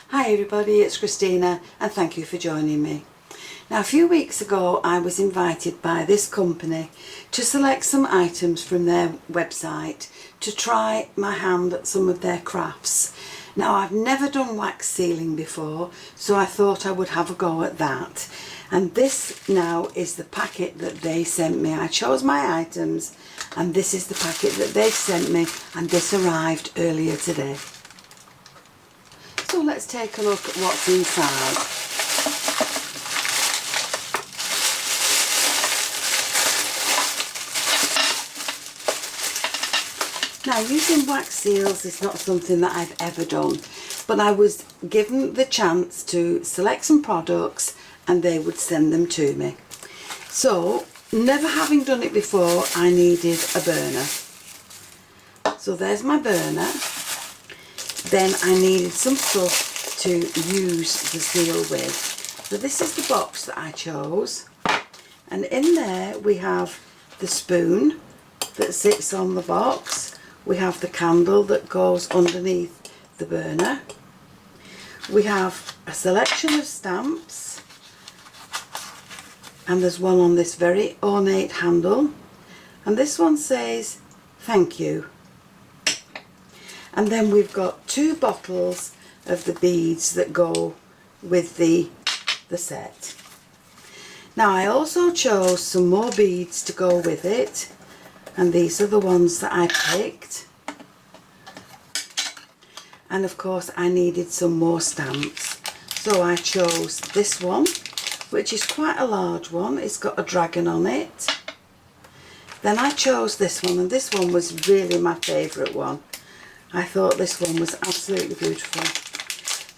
Hi everybody, it's Christina and thank you for joining me. Now a few weeks ago I was invited by this company to select some items from their website to try my hand at some of their crafts. Now I've never done wax sealing before, so I thought I would have a go at that. And this now is the packet that they sent me. I chose my items and this is the packet that they sent me, and this arrived earlier today. So let's take a look at what's inside. Now using wax seals is not something that I've ever done, but I was given the chance to select some products and they would send them to me. So never having done it before, I needed a burner. So there's my burner. Then I needed some stuff to use the seal with. So this is the box that I chose, and in there we have the spoon that sits on the box, we have the candle that goes underneath the burner, we have a selection of stamps, and there's one on this very ornate handle, and this one says thank you. And then we've got 2 bottles of the beads that go with the set. Now I also chose some more beads to go with it, and these are the ones that I picked. And of course I needed some more stamps, so I chose this one, which is quite a large one. It's got a dragon on it. Then I chose this one, and this one was really my favourite one. I thought this one was absolutely beautiful,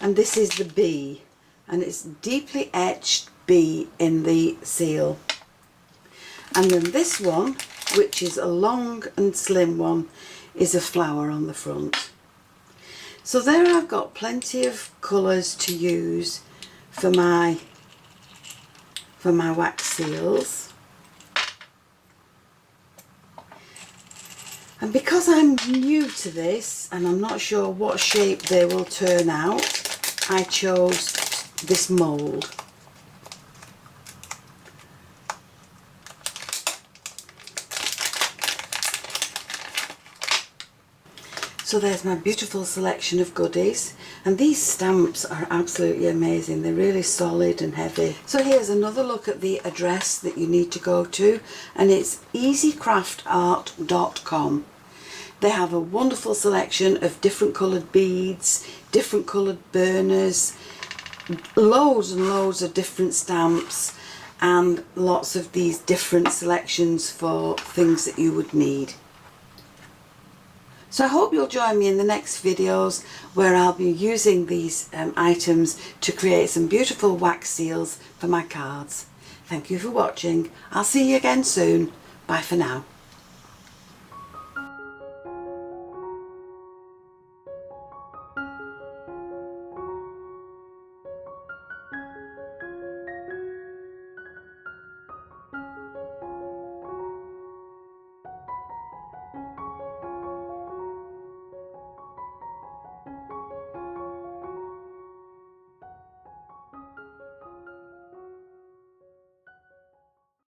and this is the bee, and it's deeply etched bee in the seal. And then this one, which is a long and slim one, is a flower on the front. So there I've got plenty of colours to use for my wax seals. And because I'm new to this and I'm not sure what shape they will turn out, I chose this mould. So there's my beautiful selection of goodies, and these stamps are absolutely amazing. They're really solid and heavy. So here's another look at the address that you need to go to, and it's easycraftart.com. They have a wonderful selection of different coloured beads, different coloured burners, loads and loads of different stamps, and lots of these different selections for things that you would need. So I hope you'll join me in the next videos where I'll be using these items to create some beautiful wax seals for my cards. Thank you for watching. I'll see you again soon. Bye for now.